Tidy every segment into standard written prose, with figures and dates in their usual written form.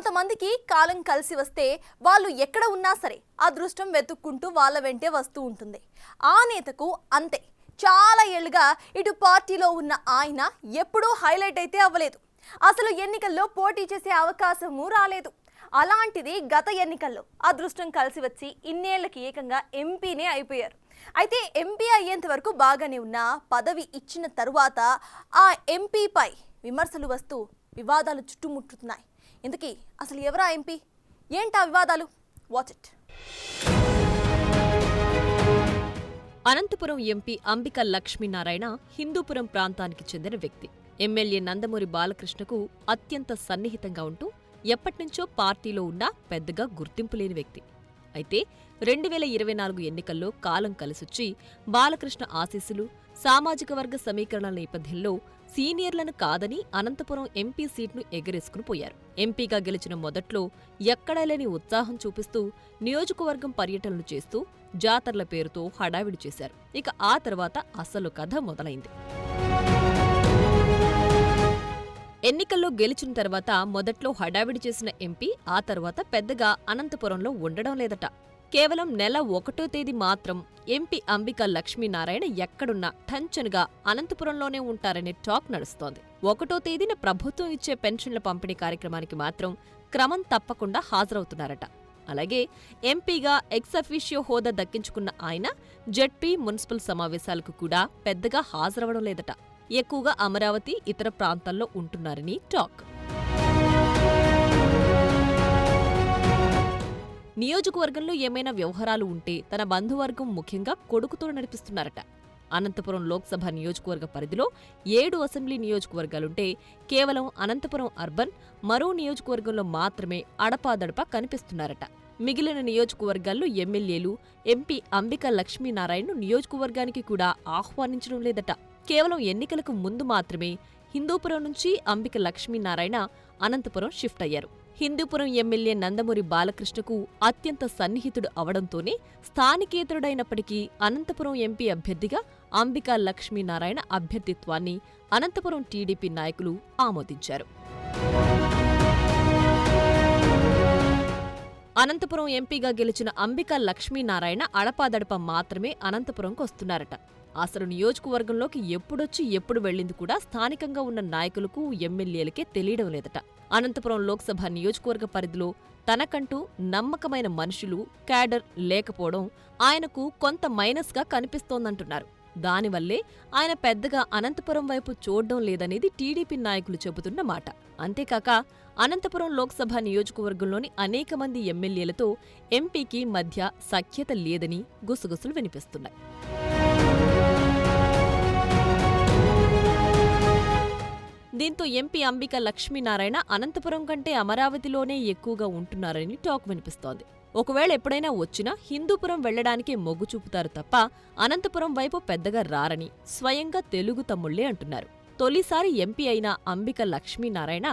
కొంతమందికి కాలం కలిసి వస్తే వాళ్ళు ఎక్కడ ఉన్నా సరే అదృష్టం వెతుక్కుంటూ వాళ్ళ వెంటే వస్తూ ఉంటుంది. ఆ నేతకు అంతే. చాలా ఏళ్లుగా ఇటు పార్టీలో ఉన్న ఆయన ఎప్పుడూ హైలైట్ అయితే అవ్వలేదు. అసలు ఎన్నికల్లో పోటీ చేసే అవకాశము రాలేదు. అలాంటిది గత ఎన్నికల్లో అదృష్టం కలిసి వచ్చి ఇన్నేళ్లకి ఏకంగా ఎంపీనే అయిపోయారు. అయితే ఎంపీ అయ్యేంత వరకు బాగానే ఉన్న పదవి ఇచ్చిన తరువాత ఆ ఎంపీపై విమర్శలు వస్తూ వివాదాలు చుట్టుముట్టుతున్నాయి. ఇందుకీ అసలు ఎవరా ఎంపీ, ఏంటా వివాదాలు? Watch it. Anantapuram MP Ambika Lakshminarayana Hindupuram ప్రాంతానికి చెందిన వ్యక్తి. ఎమ్మెల్యే నందమూరి బాలకృష్ణకు అత్యంత సన్నిహితంగా ఉంటూ ఎప్పటినుంచో పార్టీలో ఉన్నా పెద్దగా గుర్తింపు లేని వ్యక్తి. అయితే 2024 ఎన్నికల్లో కాలం కలిసొచ్చి బాలకృష్ణ ఆశీస్సులు, సామాజిక వర్గ సమీకరణల నేపథ్యంలో సీనియర్లను కాదని అనంతపురం ఎంపీ సీట్ను ఎగరేసుకుని పోయారు. ఎంపీగా గెలిచిన మొదట్లో ఎక్కడా లేని ఉత్సాహం చూపిస్తూ నియోజకవర్గం పర్యటనలు చేస్తూ జాతర్ల పేరుతో హడావిడి చేశారు. ఇక ఆ తర్వాత అసలు కథ మొదలైంది. ఎన్నికల్లో గెలిచిన తర్వాత మొదట్లో హడావిడి చేసిన ఎంపీ ఆ తర్వాత పెద్దగా అనంతపురంలో ఉండడం లేదట. కేవలం నెల 1వ తేదీ మాత్రం ఎంపీ అంబిక లక్ష్మీనారాయణ ఎక్కడున్నా టంచనుగా అనంతపురంలోనే ఉంటారనే టాక్ నడుస్తోంది. 1వ తేదీన ప్రభుత్వం ఇచ్చే పెన్షన్ల పంపిణీ కార్యక్రమానికి మాత్రం క్రమం తప్పకుండా హాజరవుతున్నారట. అలాగే ఎంపీగా ఎక్స్ అఫీషియో హోదా దక్కించుకున్న ఆయన జెడ్పీ, మున్సిపల్ సమావేశాలకు కూడా పెద్దగా హాజరవడం లేదట. ఎక్కువగా అమరావతి, ఇతర ప్రాంతాల్లో ఉంటున్నారని టాక్. నియోజకవర్గంలో ఏమైనా వ్యవహారాలు ఉంటే తన బంధువర్గం ముఖ్యంగా కొడుకుతో నడిపిస్తున్నారట. అనంతపురం లోక్సభ నియోజకవర్గ పరిధిలో 7 అసెంబ్లీ నియోజకవర్గాలుంటే కేవలం అనంతపురం అర్బన్, మరో నియోజకవర్గంలో మాత్రమే అడపాదడపా కనిపిస్తున్నారట. మిగిలిన నియోజకవర్గాల్లో ఎమ్మెల్యేలు ఎంపీ అంబిక లక్ష్మీనారాయణను నియోజకవర్గానికి కూడా ఆహ్వానించడం లేదట. కేవలం ఎన్నికలకు ముందు మాత్రమే హిందూపురం నుంచి అంబిక లక్ష్మీనారాయణ అనంతపురం షిఫ్ట్ అయ్యారు. హిందూపురం ఎమ్మెల్యే నందమూరి బాలకృష్ణకు అత్యంత సన్నిహితుడు అవడంతోనే స్థానికేతరుడైనప్పటికీ అనంతపురం ఎంపీ అభ్యర్థిగా అంబిక లక్ష్మీనారాయణ అభ్యర్థిత్వాన్ని అనంతపురం టీడీపీ నాయకులు ఆమోదించారు. అనంతపురం ఎంపీగా గెలిచిన అంబిక లక్ష్మీనారాయణ అడపాదడప మాత్రమే అనంతపురంకు వస్తున్నారట. అసలు నియోజకవర్గంలోకి ఎప్పుడొచ్చి ఎప్పుడు వెళ్లింది కూడా స్థానికంగా ఉన్న నాయకులకు, ఎమ్మెల్యేలకే తెలియడం లేదట. అనంతపురం లోక్సభ నియోజకవర్గ పరిధిలో తనకంటూ నమ్మకమైన మనుషులు, క్యాడర్ లేకపోవడం ఆయనకు కొంత మైనస్గా కనిపిస్తోందంటున్నారు. దానివల్లే ఆయన పెద్దగా అనంతపురం వైపు చూడడం లేదనేది టీడీపీ నాయకులు చెబుతున్న మాట. అంతేకాక అనంతపురం లోక్సభ నియోజకవర్గంలోని అనేక మంది ఎమ్మెల్యేలతో ఎంపీకి మధ్య సఖ్యత లేదని గుసగుసలు వినిపిస్తున్నాయి. దీంతో ఎంపీ అంబిక లక్ష్మీనారాయణ అనంతపురం కంటే అమరావతిలోనే ఎక్కువగా ఉంటున్నారని టాక్ వినిపిస్తోంది. ఒకవేళ ఎప్పుడైనా వచ్చినా హిందూపురం వెళ్లడానికే మొగ్గు చూపుతారు తప్ప అనంతపురం వైపు పెద్దగా రారని స్వయంగా తెలుగు తమ్ముళ్లే అంటున్నారు. తొలిసారి ఎంపీ అయిన అంబిక లక్ష్మీనారాయణ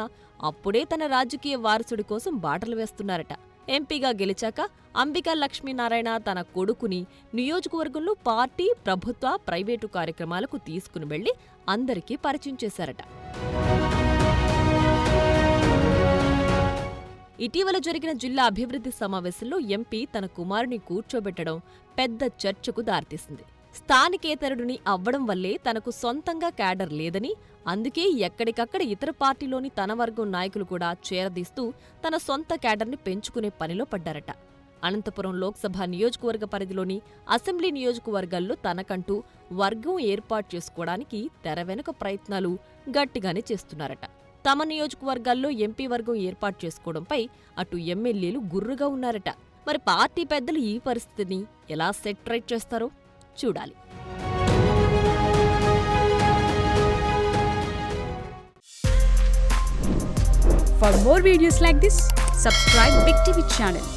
అప్పుడే తన రాజకీయ వారసుడి కోసం బాటలు వేస్తున్నారట. ఎంపీగా గెలిచాక అంబిక లక్ష్మీనారాయణ తన కొడుకుని నియోజకవర్గంలో పార్టీ, ప్రభుత్వ, ప్రైవేటు కార్యక్రమాలకు తీసుకుని వెళ్లి అందరికీ పరిచయం చేశారట. ఇటీవల జరిగిన జిల్లా అభివృద్ధి సమావేశంలో ఎంపీ తన కుమారుని కూర్చోబెట్టడం పెద్ద చర్చకు దారితీసింది. స్థానికేతరుడిని అవ్వడం వల్లే తనకు సొంతంగా క్యాడర్ లేదని, అందుకే ఎక్కడికక్కడ ఇతర పార్టీలోని తన వర్గం నాయకులు కూడా చేరదీస్తూ తన సొంత క్యాడర్ని పెంచుకునే పనిలో పడ్డారట. అనంతపురం లోక్సభ నియోజకవర్గ పరిధిలోని అసెంబ్లీ నియోజకవర్గాల్లో తనకంటూ వర్గం ఏర్పాటు చేసుకోవడానికి తెర వెనుక ప్రయత్నాలు గట్టిగానే చేస్తున్నారట. తమ నియోజకవర్గాల్లో ఎంపీ వర్గం ఏర్పాటు చేసుకోవడంపై అటు ఎమ్మెల్యేలు గుర్రుగా ఉన్నారట. మరి పార్టీ పెద్దలు ఈ పరిస్థితిని ఎలా సెట్ రైట్ చేస్తారో చూడాలి. For more videos like this, subscribe Big TV channel.